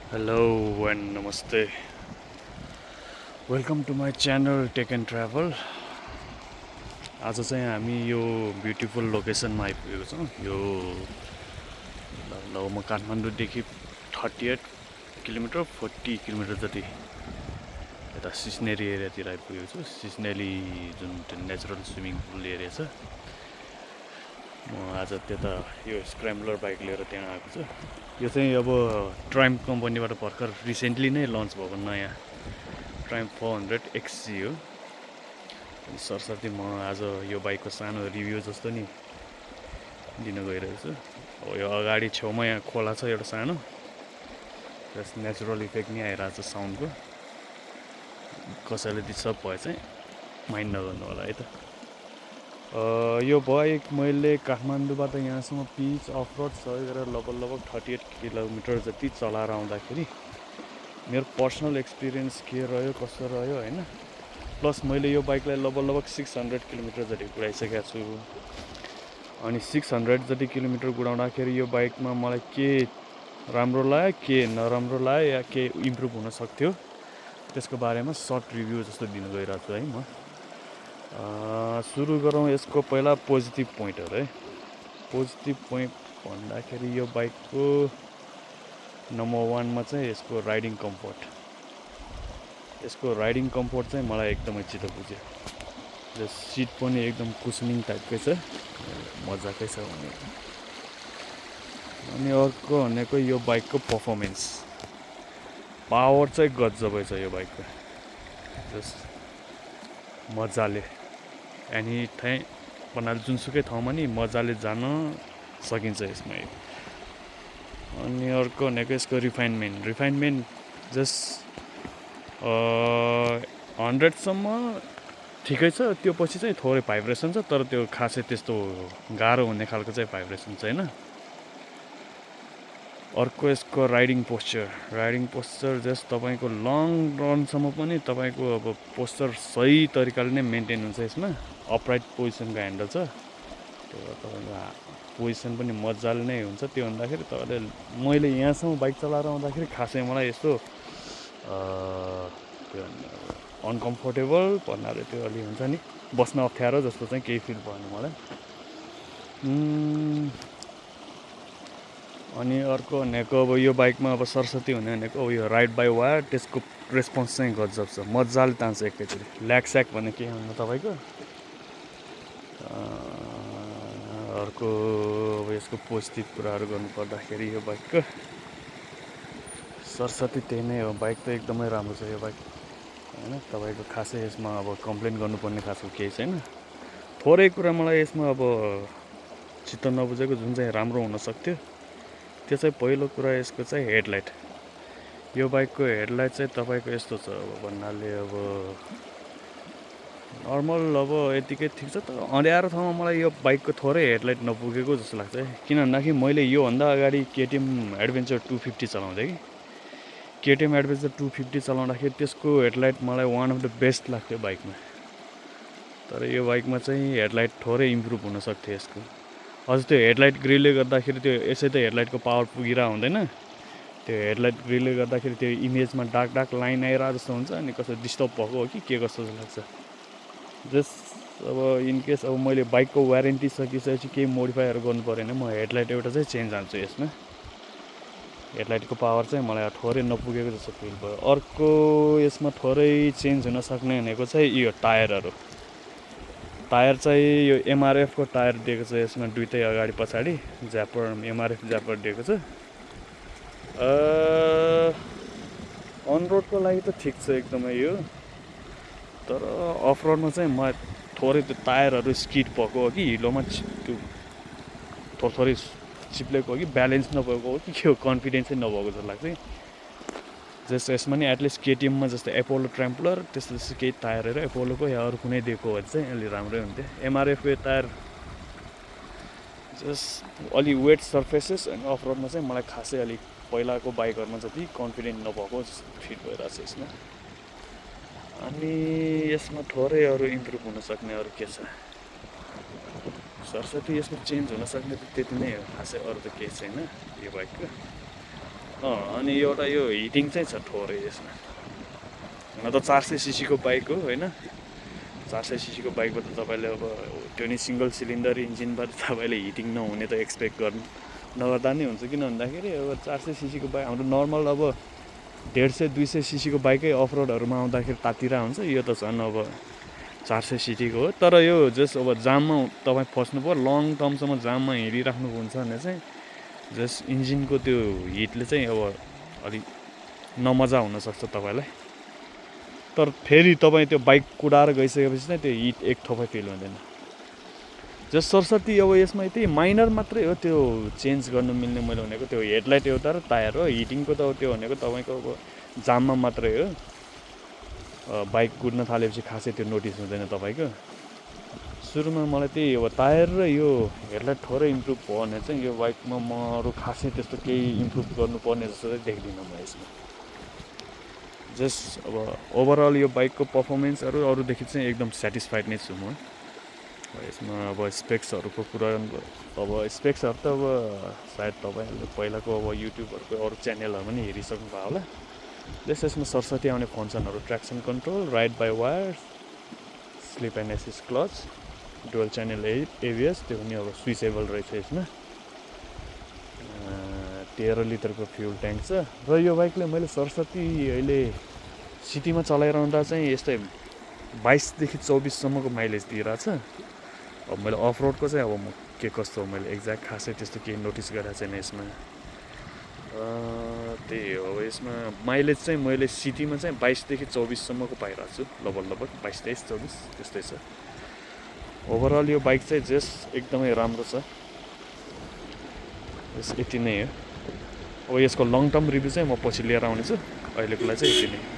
Hello and namaste. Welcome to my channel Tech and Travel. आज चाहिँ हामी यो ब्युटिफुल लोकेसनमा आइपुगेको छौँ। यो लगभग म काठमाडौँदेखि 38 किलोमिटर 40 किलोमिटर जति यता सिस्नेरी एरियातिर आइपुगेको छु। सिस्नेली जुन नेचुरल स्विमिङ पुल एरिया छ। म आज त्यता यो स्क्रैम्बलर बाइक लिएर त्यहाँ आएको छु। यो चाहिँ अब ट्राइम्फ कम्पनीबाट भर्खर रिसेन्टली नै लन्च भएको नयाँ ट्राइम्फ 400 XC हो। सरसाथै म आज यो बाइकको सानो रिभ्यू जस्तो नि दिन गइरहेको छु। अब यो अगाडि छेउमा यहाँ खोला छ एउटा सानो, त्यस नेचुरल इफेक्ट नि आइरहेको छ साउन्डको। कसैले डिस्टर्ब भए चाहिँ माइन्ड नगर्नु होला है त। यो बाइक मैले काठमाडौँबाट यहाँसम्म पिच अफरोड सबै गरेर लगभग 38 किलोमिटर जति चलाएर आउँदाखेरि मेरो पर्सनल एक्सपिरियन्स के रह्यो कस्तो रह्यो होइन। प्लस मैले यो बाइकलाई लगभग 600 किलोमिटर जति कुदाइसकेको छु। अनि 600 जति किलोमिटर कुदाउँदाखेरि यो बाइकमा मलाई के राम्रो लाग्यो के नराम्रो लाग्यो या के इम्प्रुभ हुन सक्थ्यो त्यसको बारेमा सर्ट रिभ्यू जस्तो दिन गइरहेको छु है म। सुरु गरौँ यसको पहिला पोजिटिभ पोइन्टहरू है। पोजिटिभ पोइन्ट भन्दाखेरि यो बाइकको नम्बर 1 मा चाहिँ यसको राइडिङ कम्फोर्ट। यसको राइडिङ कम्फोर्ट चाहिँ मलाई एकदमै चित्त बुझ्यो। यो सिट पनि एकदम कुसनिङ टाइपकै छ, मजाकै छ भने। अनि अर्को भनेको यो बाइकको पर्फर्मेन्स, पावर चाहिँ गजबै छ यो बाइकको। जस्ट मजाले एनी टाइम बनाएर जुनसुकै ठाउँमा नि मजाले जान सकिन्छ यसमा। अनि अर्को भनेको यसको रिफाइनमेन्ट जस्ट 100 सम्म ठिकै छ। त्यो पछि चाहिँ थोरै भाइब्रेसन छ, तर त्यो खासै त्यस्तो गाह्रो हुने खालको चाहिँ भाइब्रेसन छैन। अर्को यसको राइडिङ पोस्चर जस्ट तपाईँको लङ रनसम्म पनि तपाईँको अब पोस्चर सही तरिकाले नै मेन्टेन हुन्छ यसमा। अपराइट पोजिसनको ह्यान्डल छ, त्यो तपाईँको पोजिसन पनि मजाले नै हुन्छ। त्यो भन्दाखेरि तपाईँले मैले यहाँसम्म बाइक चलाएर आउँदाखेरि खासै मलाई यस्तो के भन्नु अनकम्फोर्टेबल भन्नाले त्यो अलि हुन्छ नि, बस्न अप्ठ्यारो जस्तो चाहिँ केही फिल भएन मलाई। अनि अर्को भनेको अब यो बाइकमा अब सरस्वती हुने भनेको अब यो राइड बाई वायर, त्यसको रेस्पोन्स चाहिँ गजब छ, मजाले तान्छ एकैचोटि। ल्याकस्याक भने के भन्नु तपाईँको। अर्को अब यसको पोजिटिभ कुराहरू गर्नुपर्दाखेरि यो बाइकको सरस्वती त्यही नै हो। बाइक त एकदमै राम्रो छ यो बाइक होइन। तपाईँको खासै यसमा अब कम्प्लेन गर्नुपर्ने खासको केही छैन। थोरै कुरा मलाई यसमा अब चित्त नबुझेको जुन चाहिँ राम्रो हुनसक्थ्यो त्यो चाहिँ पहिलो कुरा यसको चाहिँ हेडलाइट। यो बाइकको हेडलाइट चाहिँ तपाईँको यस्तो छ अब भन्नाले अब नर्मल अब यतिकै ठिक छ, तर अँध्यारो ठाउँमा मलाई यो बाइकको थोरै हेडलाइट नपुगेको जस्तो लाग्छ है। किन भन्दाखेरि मैले योभन्दा अगाडि KTM एडभेन्चर 250 चलाउँथेँ कि KTM एडभेन्चर 250 चलाउँदाखेरि त्यसको हेडलाइट मलाई वान अफ द बेस्ट लाग्थ्यो बाइकमा। तर यो बाइकमा चाहिँ हेडलाइट थोरै इम्प्रुभ हुन सक्थ्यो यसको। अझ त्यो हेडलाइट ग्रिलले गर्दाखेरि त्यो यसै त हेडलाइटको पावर पुगिरहेको हुँदैन, त्यो हेडलाइट ग्रिलले गर्दाखेरि त्यो इमेजमा डार्क लाइन आइरहेको जस्तो हुन्छ। अनि कस्तो डिस्टर्ब भएको हो कि के कस्तो लाग्छ। जस्ट अब इनकेस अब मैले बाइकको वारेन्टी सकिसकेपछि केही मोडिफाईहरू गर्नु पऱ्यो भने म हेडलाइट एउटा चाहिँ चेन्ज हाल्छु यसमा। हेडलाइटको पावर चाहिँ मलाई थोरै नपुगेको जस्तो फिल भयो। अर्को यसमा थोरै चेन्ज हुन सक्ने भनेको चाहिँ यो टायरहरू। टायर चाहिँ यो MRF को टायर दिएको छ यसमा, दुइटै अगाडि पछाडि MRF ज्यापर दिएको छ। अन रोडको लागि त ठिक छ एकदमै यो, तर अफ रोडमा चाहिँ मलाई थोरै त्यो टायरहरू स्किड भएको हो कि हिलोमा त्यो थोरै चिप्लेको हो कि ब्यालेन्स नभएको हो कि के हो, कन्फिडेन्सै नभएको जस्तो लाग्छ। जस्तो यसमा नि एटलिस्ट KTMमा जस्तो एपोलो ट्राम्पलर त्यस्तो केही टायरहरू एपोलोको या अरू कुनै दिएको भए चाहिँ अलि राम्रै हुन्थ्यो। MRFको टायर जस्ट अलि वेट सर्फेसेस अनि अफ रोडमा चाहिँ मलाई खासै अलिक पहिलाको बाइकहरूमा जति कन्फिडेन्ट नभएको फिल भइरहेको छ यसमा। अनि यसमा थोरै अरू इम्प्रुभ हुन सक्ने अरू के छ, सरस्वती यसमा चेन्ज हुन सक्ने त त्यति नै हो, खासै अरू त केही छैन यो बाइकको। अनि एउटा यो हिटिङ चाहिँ छ थोरै यसमा। हुन त 400 सीसीको बाइक हो होइन, 400 सीसीको बाइकमा त तपाईँले अब त्यो नि सिङ्गल सिलिन्डर इन्जिनबाट तपाईँले हिटिङ नहुने त एक्सपेक्ट गर्नु नगर्दा नै हुन्छ। किन भन्दाखेरि अब 400 सीसीको बाइक हाम्रो नर्मल अब 150-200 सीसीको बाइकै अफ रोडहरूमा आउँदाखेरि तातिरा हुन्छ, यो त झन् अब 400 सीसीको हो। तर यो जस्ट अब जाममा तपाईँ फस्नु पऱ्यो, लङ टर्मसम्म जाममा हिँडिराख्नु हुन्छ भने चाहिँ जस्ट इन्जिनको त्यो हिटले चाहिँ अब अलिक नमजा हुनसक्छ तपाईँलाई। तर फेरि तपाईँ त्यो बाइक कुदाएर गइसकेपछि चाहिँ त्यो हिट एक थोपै फिल हुँदैन। जस्ट सरस्वती अब यसमा त्यही माइनर मात्रै हो त्यो चेन्ज गर्नु मिल्ने, मैले भनेको त्यो हेडलाइट एउटा र टायर हो। हिटिङको त त्यो भनेको तपाईँको अब जाममा मात्रै हो, बाइक कुद्न थालेपछि खासै त्यो नोटिस हुँदैन तपाईँको। सुरुमा मलाई त्यही अब टायर र यो हेडलाइट थोरै इम्प्रुभ भयो भने चाहिँ यो बाइकमा म अरू खासै त्यस्तो केही इम्प्रुभ गर्नुपर्ने जस्तो चाहिँ देख्दिनँ म यसमा। जस्ट अब ओभरअल यो बाइकको पर्फर्मेन्सहरू अरूदेखि चाहिँ एकदम सेटिस्फाइड नै छु म। यसमा अब स्पेक्सहरूको कुरा, अब स्पेक्सहरू त अब सायद तपाईँहरूले पहिलाको अब युट्युबहरूको अरू च्यानलहरूमा पनि हेरिसक्नु भयो होला। यसमा सरस्वती आउने फङ्सनहरू traction control, ride by wire, sleep and assist clutch, dual channel ABS, त्यो पनि अब स्विचेबल रहेछ यसमा। 13 लिटरको फ्युल ट्याङ्क छ। र यो बाइकले मैले सरस्वती अहिले सिटीमा चलाइरहँदा चाहिँ यस्तै 22देखि 24सम्मको माइलेज दिइरहेछ। अब मैले अफ रोडको चाहिँ अब म के कस्तो मैले एक्ज्याक्ट खासै त्यस्तो केही नोटिस गरेको छैन यसमा। त्यही हो, अब यसमा माइलेज चाहिँ मैले सिटीमा चाहिँ 22देखि 24सम्मको पाइरहेको छु, लगभग 22, 23, 24 त्यस्तै छ। ओभरअल यो बाइक चाहिँ जस्ट एकदमै राम्रो छ। यति नै हो। अब यसको लङ टर्म रिभ्यू चाहिँ म पछि लिएर आउनेछु, अहिलेको लागि चाहिँ यति नै।